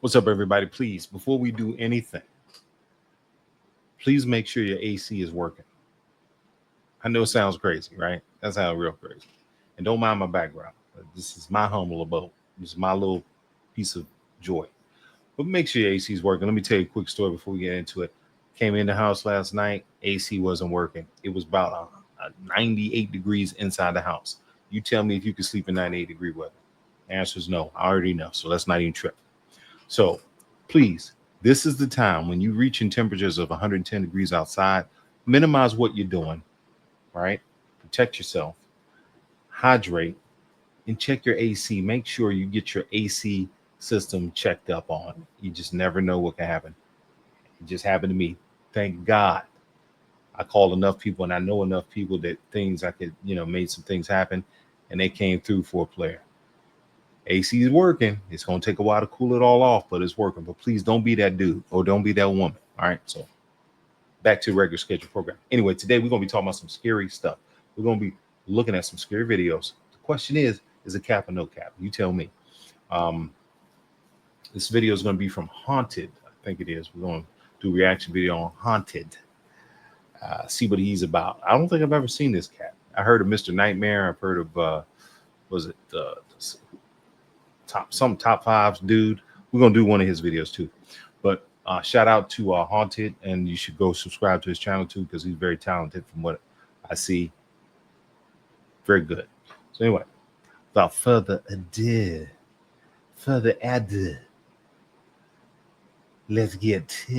What's up, everybody? Please, before we do anything, please make sure your AC is working. I know it sounds crazy, right? That sounds real crazy. And don't mind my background. This is my humble abode. This is my little piece of joy. But make sure your AC is working. Let me tell you a quick story before we get into it. Came in the house last night. AC wasn't working. It was about 98 degrees inside the house. You tell me if you can sleep in 98-degree weather. The answer is no. I already know. So let's not even trip. So please, this is the time when you reach in temperatures of 110 degrees outside, minimize what you're doing, right? Protect yourself, hydrate, and check your AC. Make sure you get your AC system checked up on. You just never know what can happen. It just happened to me. Thank God. I called enough people and I know enough people that things I could, made some things happen and they came through for a player. AC is working. It's going to take a while to cool it all off, but it's working. But please don't be that dude or don't be that woman. All right. So back to the regular schedule program. Anyway, today we're going to be talking about some scary stuff. We're going to be looking at some scary videos. The question is it cap or no cap? You tell me. This video is going to be from Haunted. I think it is. We're going to do a reaction video on Haunted. See what he's about. I don't think I've ever seen this cat. I heard of Mr. Nightmare. I've heard of, top fives dude. We're going to do one of his videos too. But shout out to Haunted, and you should go subscribe to his channel too because he's very talented from what I see. Very good. So anyway, without further ado, let's get to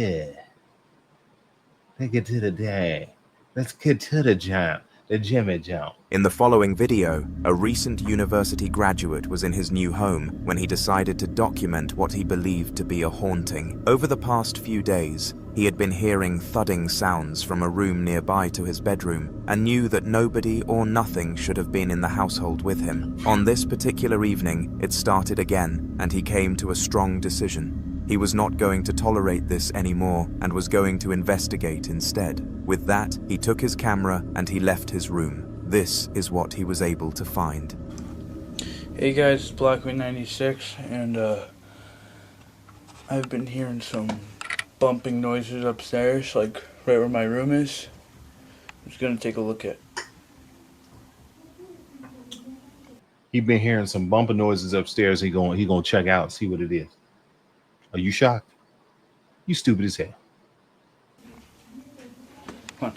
the day. Let's get to the jam. The Jimmy jump. In the following video, a recent university graduate was in his new home when he decided to document what he believed to be a haunting. Over the past few days, he had been hearing thudding sounds from a room nearby to his bedroom and knew that nobody or nothing should have been in the household with him. On this particular evening, it started again, and he came to a strong decision. He was not going to tolerate this anymore and was going to investigate instead. With that, he took his camera and he left his room. This is what he was able to find. Hey guys, it's Blackwing96, and I've been hearing some bumping noises upstairs, like right where my room is. I'm just gonna take a look at. He been hearing some bumping noises upstairs. He gonna check out and see what it is. Are you shocked? You stupid as hell. Come on.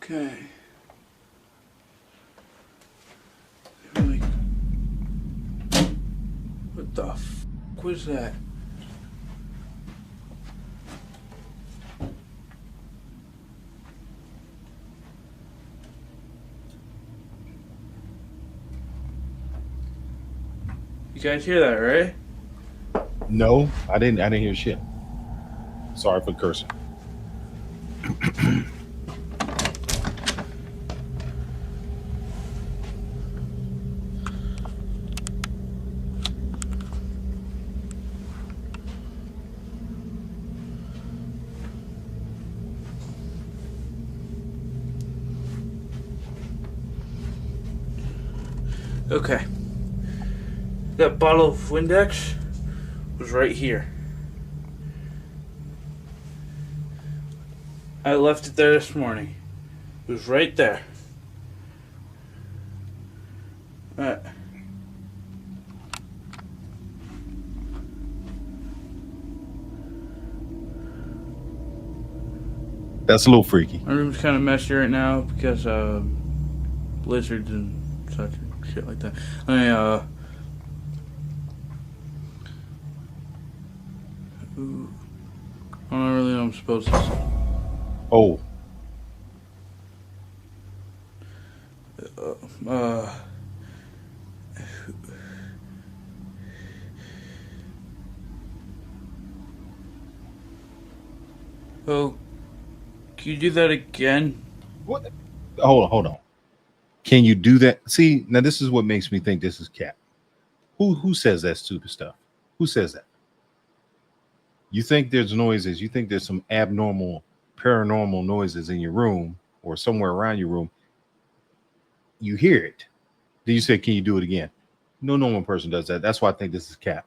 Okay. What the f was that? You guys hear that, right? No, I didn't hear shit. Sorry for cursing. Okay. That bottle of Windex was right here. I left it there this morning. It was right there. That's a little freaky. My room's kind of messy right now because blizzards and such shit like that. I don't really know what I'm supposed to say. Oh. Oh, can you do that again? What? Hold on. Can you do that? See, now this is what makes me think this is cat. Who says that stupid stuff? Who says that? You think there's noises, you think there's some abnormal paranormal noises in your room or somewhere around your room. You hear it. Then you say, can you do it again? No normal person does that. That's why I think this is cap.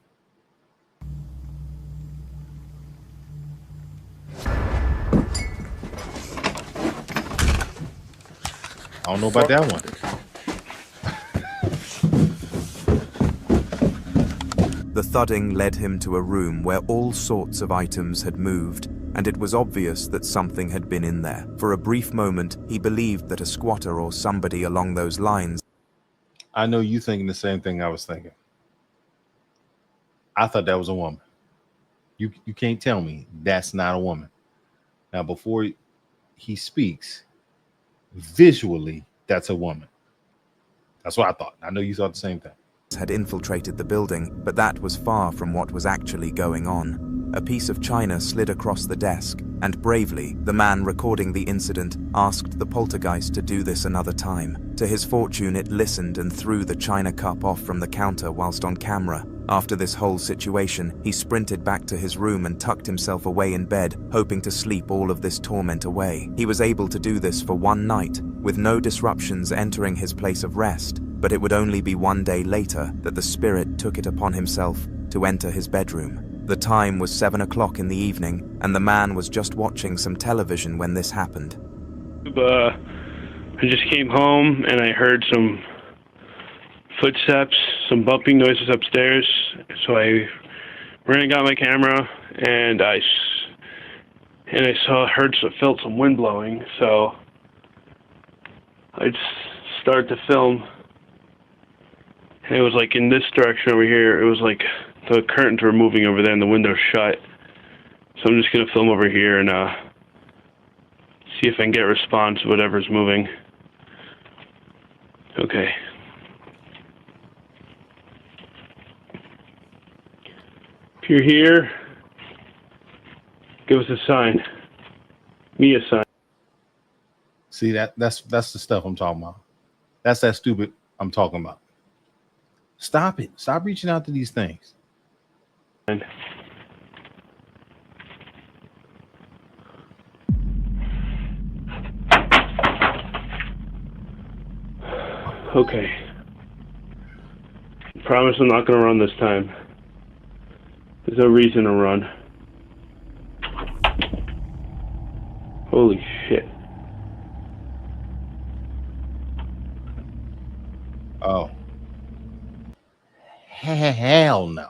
I don't know about that one. The thudding led him to a room where all sorts of items had moved, and it was obvious that something had been in there. For a brief moment, he believed that a squatter or somebody along those lines. I know you thinking the same thing I was thinking. I thought that was a woman. You can't tell me that's not a woman. Now, before he speaks, visually, that's a woman. That's what I thought. I know you thought the same thing. Had infiltrated the building, but that was far from what was actually going on. A piece of china slid across the desk, and bravely, the man recording the incident asked the poltergeist to do this another time. To his fortune, it listened and threw the china cup off from the counter whilst on camera. After this whole situation, he sprinted back to his room and tucked himself away in bed, hoping to sleep all of this torment away. He was able to do this for one night, with no disruptions entering his place of rest, but it would only be one day later that the spirit took it upon himself to enter his bedroom. The time was 7 o'clock in the evening, and the man was just watching some television when this happened. I just came home and I heard some footsteps, some bumping noises upstairs. So I ran and got my camera, and I felt some wind blowing. So I started to film, and it was like in this direction over here. It was like the curtains were moving over there and the window's shut. So I'm just gonna film over here and see if I can get a response to whatever's moving. Okay. If you're here, give us a sign. Me a sign. See, that's the stuff I'm talking about. That's that stupid I'm talking about. Stop it. Stop reaching out to these things. Okay. Promise I'm not going to run this time. There's no reason to run. Holy shit. Oh. Hell no.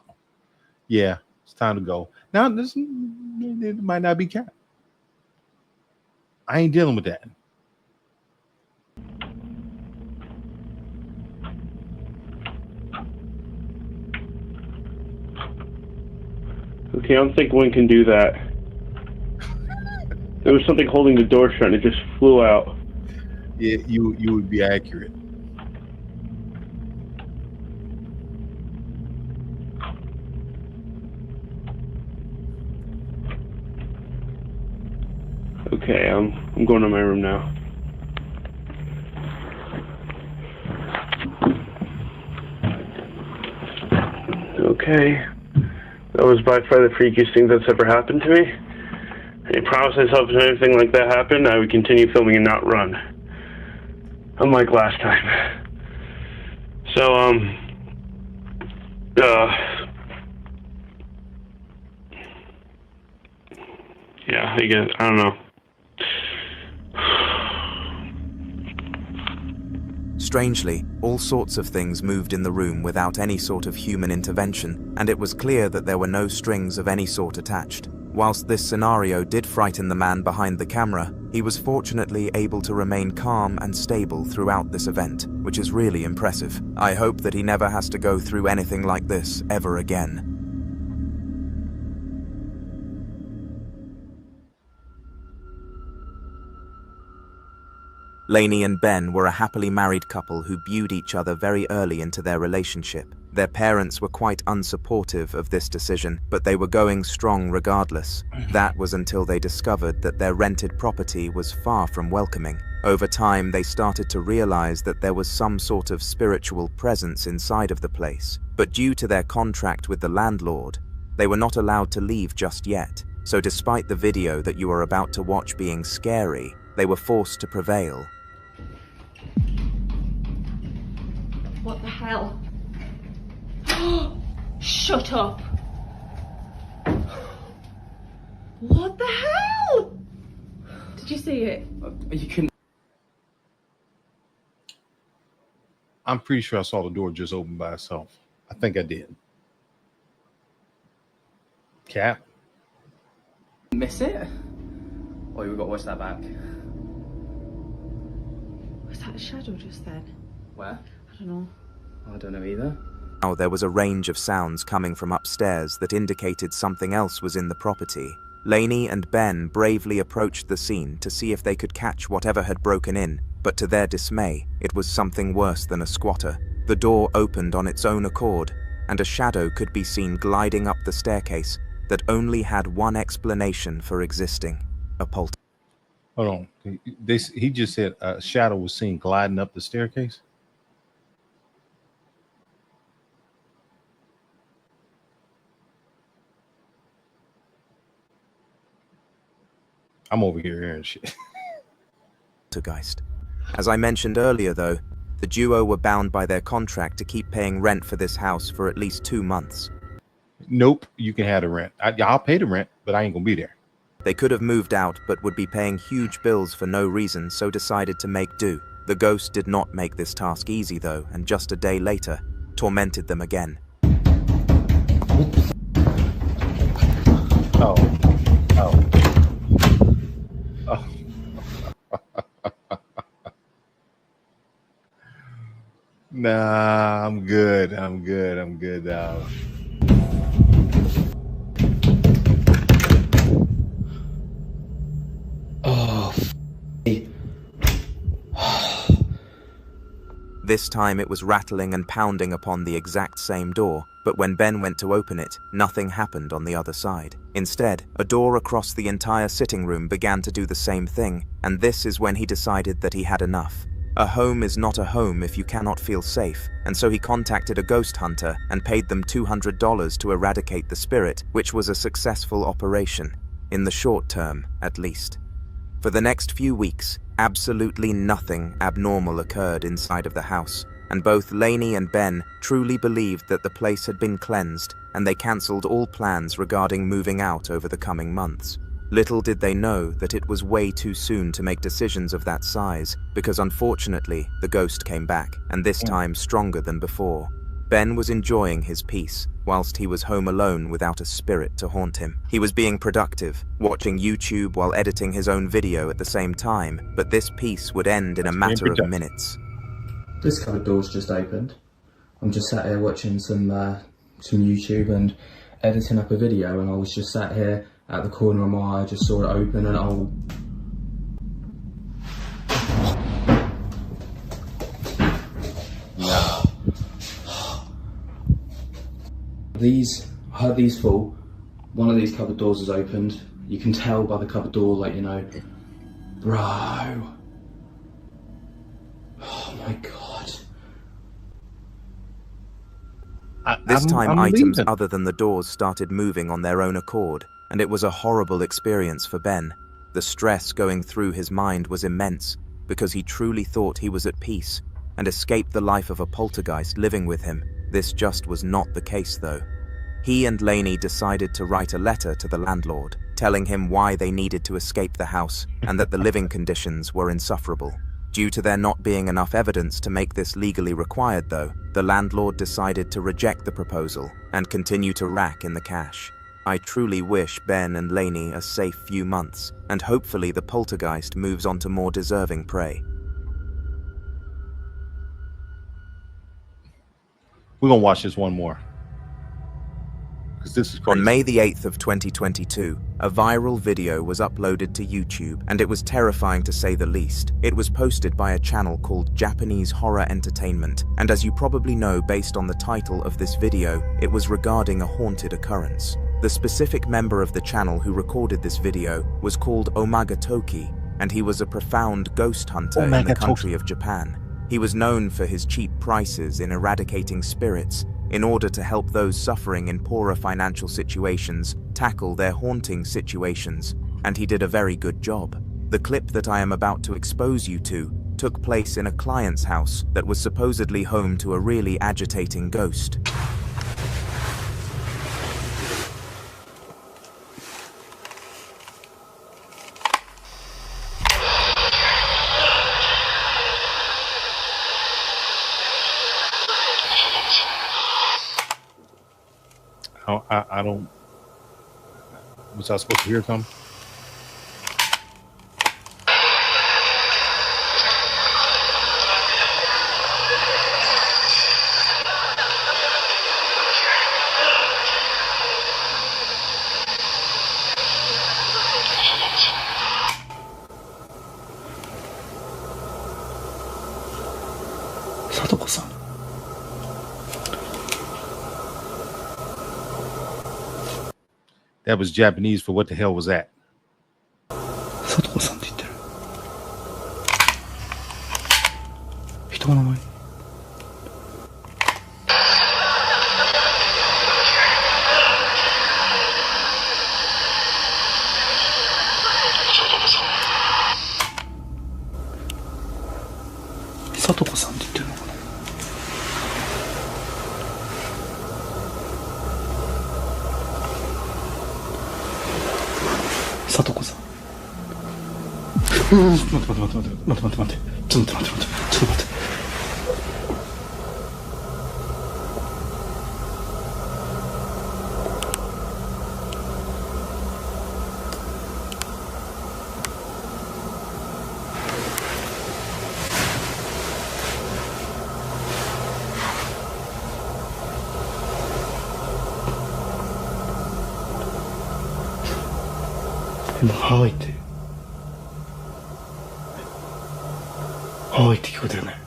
Yeah, it's time to go. Now, this it might not be cat. I ain't dealing with that. Okay, I don't think one can do that. There was something holding the door shut and it just flew out. Yeah, you would be accurate. Okay, I'm going to my room now. Okay. That was by far the freakiest thing that's ever happened to me. I promised myself if anything like that happened, I would continue filming and not run. Unlike last time. So, yeah, I guess, I don't know. Strangely, all sorts of things moved in the room without any sort of human intervention, and it was clear that there were no strings of any sort attached. Whilst this scenario did frighten the man behind the camera, he was fortunately able to remain calm and stable throughout this event, which is really impressive. I hope that he never has to go through anything like this ever again. Lainey and Ben were a happily married couple who viewed each other very early into their relationship. Their parents were quite unsupportive of this decision, but they were going strong regardless. That was until they discovered that their rented property was far from welcoming. Over time, they started to realize that there was some sort of spiritual presence inside of the place, but due to their contract with the landlord, they were not allowed to leave just yet. So despite the video that you are about to watch being scary, they were forced to prevail. What the hell? Shut up! What the hell? Did you see it? You couldn't. I'm pretty sure I saw the door just open by itself. I think I did. Cap? Miss it? Or we've got to watch that back. Was that a shadow just then? Where? I don't know. I don't know either. Now there was a range of sounds coming from upstairs that indicated something else was in the property. Lainey and Ben bravely approached the scene to see if they could catch whatever had broken in, but to their dismay, it was something worse than a squatter. The door opened on its own accord, and a shadow could be seen gliding up the staircase that only had one explanation for existing: a poltergeist. Hold on. He just said a shadow was seen gliding up the staircase. I'm over here hearing shit. As I mentioned earlier though, the duo were bound by their contract to keep paying rent for this house for at least 2 months. Nope, you can have the rent. I'll pay the rent, but I ain't gonna be there. They could have moved out but would be paying huge bills for no reason, so decided to make do. The ghost did not make this task easy though, and just a day later, tormented them again. Oh. Nah, I'm good. I'm good now. Oh, This time it was rattling and pounding upon the exact same door, but when Ben went to open it, nothing happened on the other side. Instead, a door across the entire sitting room began to do the same thing, and this is when he decided that he had enough. A home is not a home if you cannot feel safe, and so he contacted a ghost hunter and paid them $200 to eradicate the spirit, which was a successful operation, in the short term, at least. For the next few weeks, absolutely nothing abnormal occurred inside of the house, and both Lainey and Ben truly believed that the place had been cleansed, and they cancelled all plans regarding moving out over the coming months. Little did they know that it was way too soon to make decisions of that size, because unfortunately, the ghost came back, and this time stronger than before. Ben was enjoying his peace, whilst he was home alone without a spirit to haunt him. He was being productive, watching YouTube while editing his own video at the same time, but this peace would end in a matter of minutes. this cupboard door's just opened. I'm just sat here watching some YouTube and editing up a video, and I was just sat here at the corner of my eye, just saw it open, and I heard these fall. One of these cupboard doors is opened. You can tell by the cupboard door, like, you know, bro. Oh my god. This time items leaving. other than the doors started moving on their own accord, and it was a horrible experience for Ben. The stress going through his mind was immense, because he truly thought he was at peace, and escaped the life of a poltergeist living with him. This just was not the case though. He and Lainey decided to write a letter to the landlord, telling him why they needed to escape the house, and that the living conditions were insufferable. Due to there not being enough evidence to make this legally required though, the landlord decided to reject the proposal and continue to rack in the cash. I truly wish Ben and Lainey a safe few months, and hopefully the poltergeist moves on to more deserving prey. We're gonna watch this one more, because this is crazy. On May the 8th of 2022, a viral video was uploaded to YouTube, and it was terrifying to say the least. It was posted by a channel called Japanese Horror Entertainment, and as you probably know based on the title of this video, it was regarding a haunted occurrence. The specific member of the channel who recorded this video was called Omagatoki, and he was a profound ghost hunter in the country of Japan. He was known for his cheap prices in eradicating spirits in order to help those suffering in poorer financial situations tackle their haunting situations, and he did a very good job. The clip that I am about to expose you to took place in a client's house that was supposedly home to a really agitating ghost. I don't. Was I supposed to hear something? That was Japanese for what the hell was that? さとこさんって言ってる。人の名前。さとこさんって言ってるのかな。さとこさん。待って。ちょっと待って。ハワイって聞こえてるね。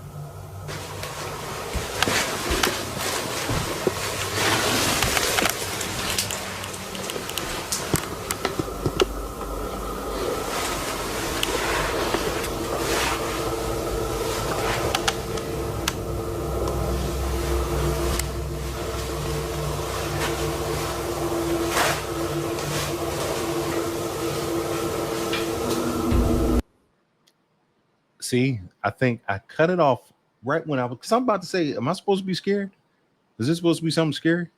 See, I think I cut it off right when because I'm about to say, am I supposed to be scared? Is this supposed to be something scary?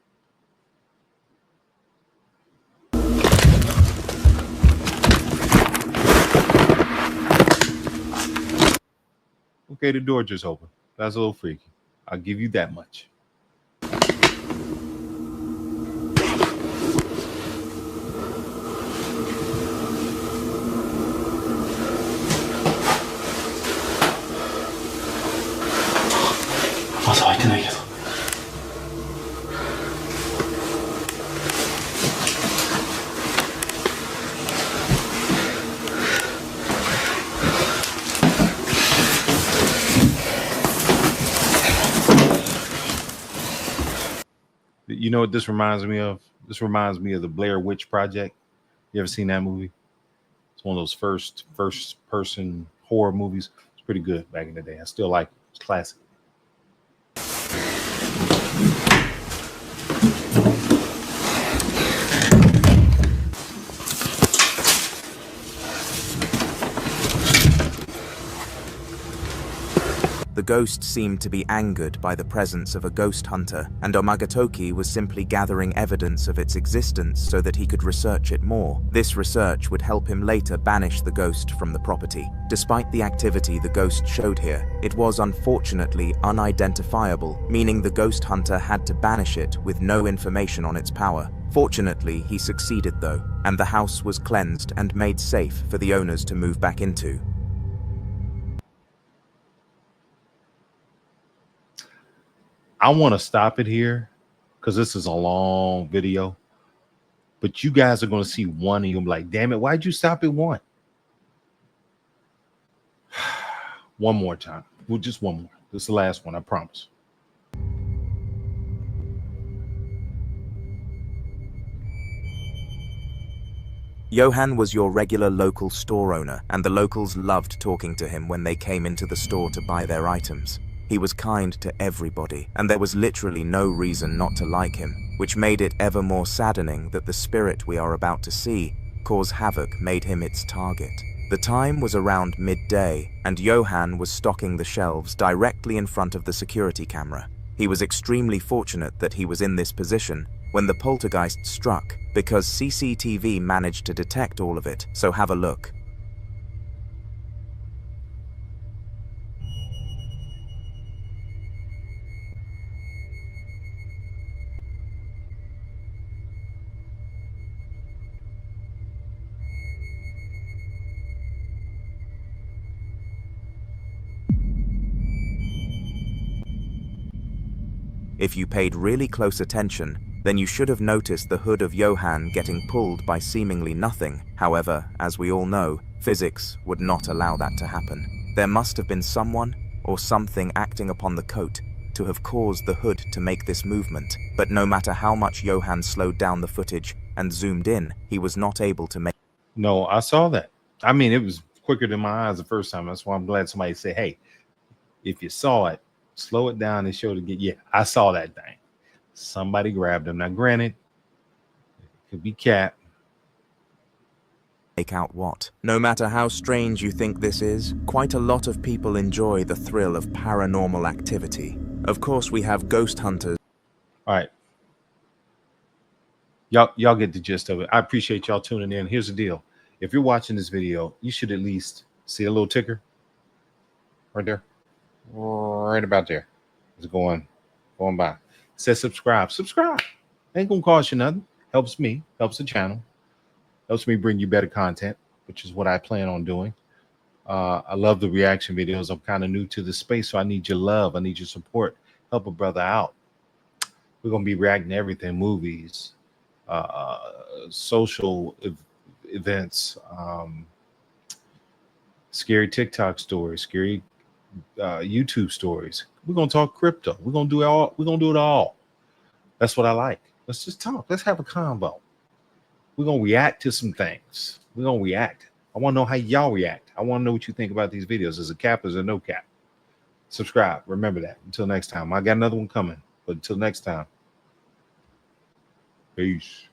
Okay, the door just opened. That's a little freaky. I'll give you that much. You know what this reminds me of? This reminds me of the Blair Witch Project. You ever seen that movie? It's one of those first person horror movies. It's pretty good back in the day. I still like it. It's classic. The ghost seemed to be angered by the presence of a ghost hunter, and Omagatoki was simply gathering evidence of its existence so that he could research it more. This research would help him later banish the ghost from the property. Despite the activity the ghost showed here, it was unfortunately unidentifiable, meaning the ghost hunter had to banish it with no information on its power. Fortunately, he succeeded though, and the house was cleansed and made safe for the owners to move back into. I want to stop it here because this is a long video, but you guys are going to see one and you'll be like, damn it, why'd you stop at one? One more time. Well, just one more. This is the last one, I promise. Johan was your regular local store owner, and the locals loved talking to him when they came into the store to buy their items. He was kind to everybody, and there was literally no reason not to like him, which made it ever more saddening that the spirit we are about to see cause havoc made him its target. The time was around midday, and Johan was stocking the shelves directly in front of the security camera. He was extremely fortunate that he was in this position when the poltergeist struck, because CCTV managed to detect all of it, so have a look. If you paid really close attention, then you should have noticed the hood of Johan getting pulled by seemingly nothing. However, as we all know, physics would not allow that to happen. There must have been someone or something acting upon the coat to have caused the hood to make this movement. But no matter how much Johan slowed down the footage and zoomed in, he was not able to make... No, I saw that. I mean, it was quicker than my eyes the first time. That's why I'm glad somebody said, hey, if you saw it, slow it down and show it again. Yeah, I saw that thing. Somebody grabbed him. Now, granted, it could be Cat. Make out what. No matter how strange you think this is, quite a lot of people enjoy the thrill of paranormal activity. Of course, we have ghost hunters. All right. Y'all get the gist of it. I appreciate y'all tuning in. Here's the deal. If you're watching this video, you should at least see a little ticker right there. Right about there. It's going by. It says subscribe. Subscribe. Ain't gonna cost you nothing. Helps me, helps the channel, helps me bring you better content, which is what I plan on doing. I love the reaction videos. I'm kind of new to this space, so I need your love. I need your support. Help a brother out. We're gonna be reacting to everything: movies, social events, scary TikTok stories, scary YouTube stories. We're gonna talk crypto. We're gonna do it all. That's what I like. Let's just talk. Let's have a convo. We're gonna react to some things. We're gonna react. I want to know how y'all react. I want to know what you think about these videos. Is it cap? Is it no cap? Subscribe. Remember that. Until next time. I got another one coming. But until next time. Peace.